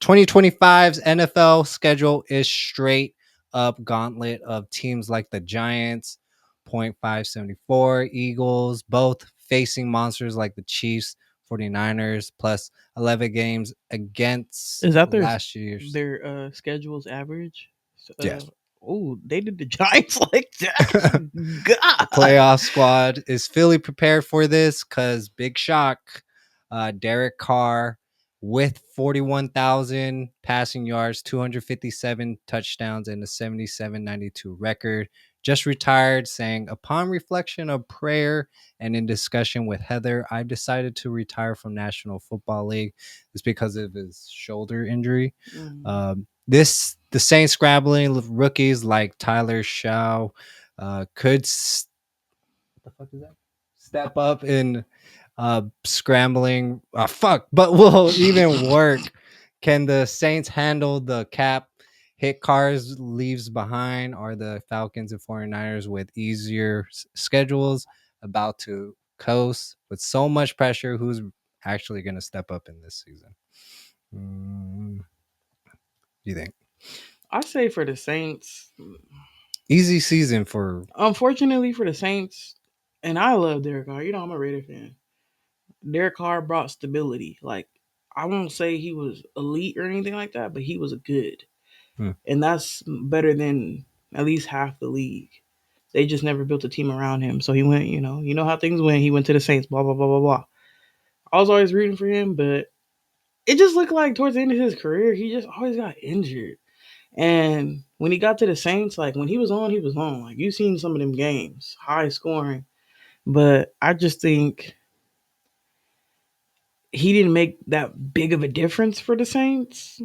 2025's NFL schedule is straight up gauntlet of teams like the Giants, 0.574, Eagles, both facing monsters like the Chiefs, 49ers, plus 11 games against Is that last year's. their schedule's average? Yes. Oh, they did the Giants like that. The God. playoff squad is fully prepared for this because big shock. Derek Carr with 41,000 passing yards, 257 touchdowns, and a 77-92 record. Just retired, saying, upon reflection of prayer and in discussion with Heather, I've decided to retire from National Football League. It's because of his shoulder injury. The Saints scrabbling rookies like Tyler Shaw could what the fuck is that? Step up in scrambling. Fuck, but will even work. Can the Saints handle the cap hit Cars leaves behind? Are the Falcons and 49ers with easier schedules about to coast with so much pressure? Who's actually going to step up in this season? Do you think? I say for the Saints, Easy season for. unfortunately for the Saints, and I love Derek Carr. You know, I'm a Raider fan. Derek Carr brought stability. Like, I won't say he was elite or anything like that, but he was good. Hmm. And that's better than at least half the league. They just never built a team around him. So he went, you know how things went. He went to the Saints, blah, blah, blah, blah, blah. I was always rooting for him, but it just looked like towards the end of his career, he just always got injured. And when he got to the Saints, like when he was on, he was on. Like you've seen some of them games, high scoring. But I just think he didn't make that big of a difference for the Saints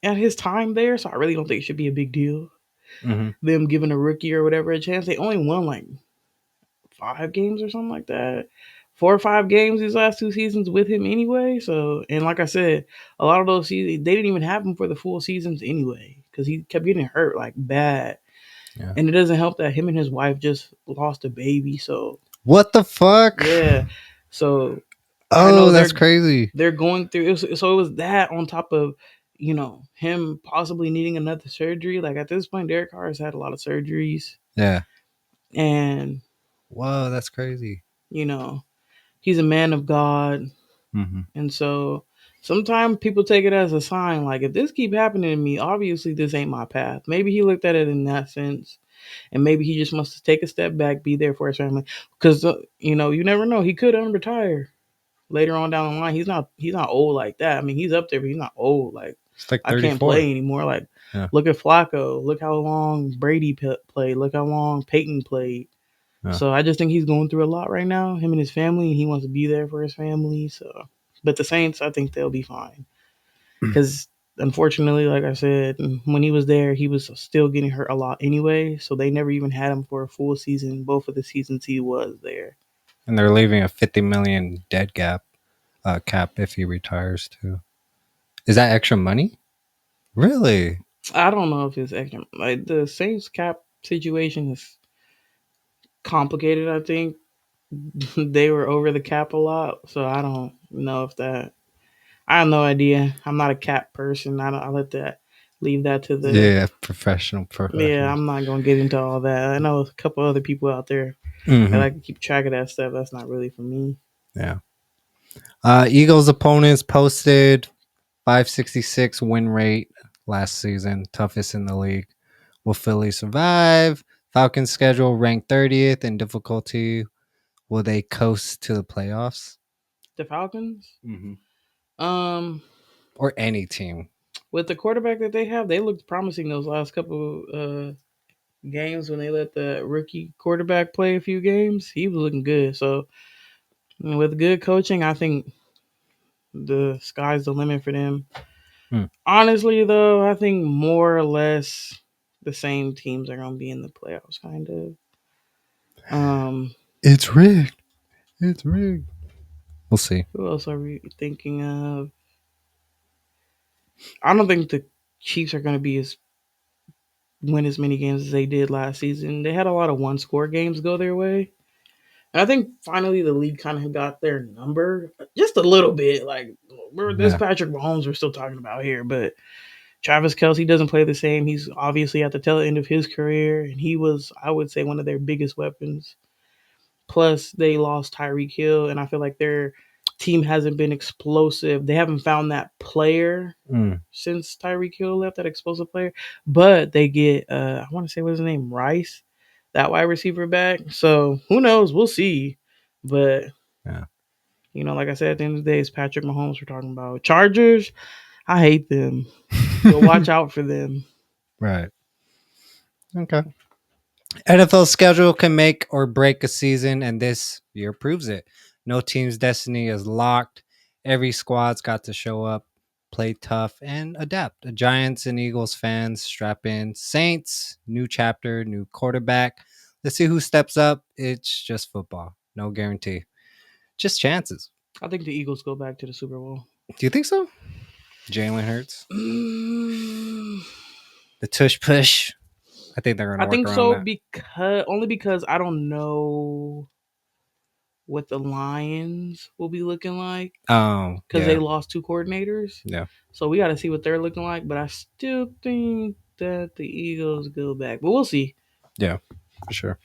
at his time there. So I really don't think it should be a big deal. Mm-hmm. Them giving a rookie or whatever a chance. They only won like 5 games or something like that. 4 or 5 games these last 2 seasons with him anyway. So, and like I said, a lot of those seasons they didn't even have him for the full seasons anyway because he kept getting hurt like bad. Yeah. And it doesn't help that him and his wife just lost a baby. So What the fuck? yeah, so I Oh, know that's crazy. they're going through. So it was that on top of him possibly needing another surgery. Like at this point, Derek Carr has had a lot of surgeries, Yeah. and Whoa, that's crazy. you know he's a man of God. Mm-hmm. And so sometimes people take it as a sign, like if this keep happening to me, obviously this ain't my path. Maybe he looked at it in that sense, and maybe he just wants to take a step back, be there for his family, because you never know. He could unretire later on down the line. He's not old like that. I mean, he's up there, but he's not old. Like It's like I can't 34. play anymore. Like Yeah. look at Flacco. Look how long Brady played. Look how long Peyton played. Yeah. So I just think he's going through a lot right now, him and his family, and he wants to be there for his family. So, but the Saints, I think they'll be fine because unfortunately, like I said, when he was there, he was still getting hurt a lot anyway. So they never even had him for a full season. Both of the seasons he was there. And they're leaving a 50 million dead cap if he retires too. Is that extra money? Really? I don't know if it's extra. Like the Saints cap situation is complicated. I think they were over the cap a lot, so I don't know if that. I have no idea. I'm not a cap person. I let that leave that to the. Yeah, professional. Yeah, I'm not gonna get into all that. I know a couple other people out there that Mm-hmm. I can keep track of that stuff. That's not really for me. Yeah. Eagles opponents posted 566 win rate last season, toughest in the league. Will Philly survive? Falcons schedule ranked 30th in difficulty. Will they coast to the playoffs? The Falcons, Mm-hmm. um, Or any team? with the quarterback that they have, they looked promising those last couple games when they let the rookie quarterback play a few games. He was looking good. So with good coaching, I think the sky's the limit for them. Hmm. Honestly, though, I think more or less the same teams are going to be in the playoffs, kind of. It's rigged. It's rigged. We'll see. Who else are we thinking of? I don't think the Chiefs are going to be as win as many games as they did last season. They had a lot of one score games go their way. And I think finally the league kind of got their number just a little bit. Like we're this Yeah. Patrick Mahomes we're still talking about here, but Travis Kelsey doesn't play the same. He's obviously at the tail end of his career, and he was, I would say, one of their biggest weapons. Plus, they lost Tyreek Hill, and I feel like their team hasn't been explosive. They haven't found that player Mm. since Tyreek Hill left, that explosive player. But they get, I want to say, what's his name, Rice, that wide receiver back. So who knows? We'll see. But Yeah. like I said, at the end of the day, it's Patrick Mahomes we're talking about. Chargers, I hate them. So watch out for them. Right. Okay. NFL schedule can make or break a season, and this year proves it. No team's destiny is locked. Every squad's got to show up, play tough, and adapt. The Giants and Eagles fans strap in. Saints, new chapter, new quarterback. Let's see who steps up. It's just football. No guarantee. Just chances. I think the Eagles go back to the Super Bowl. Do you think so? Jalen Hurts. Mm, The tush push. I think they're going to I work think around so that. because I don't know what the Lions will be looking like Oh, because they yeah. lost two coordinators. Yeah. So we got to see what they're looking like. But I still think that the Eagles go back. But we'll see. Yeah. For sure.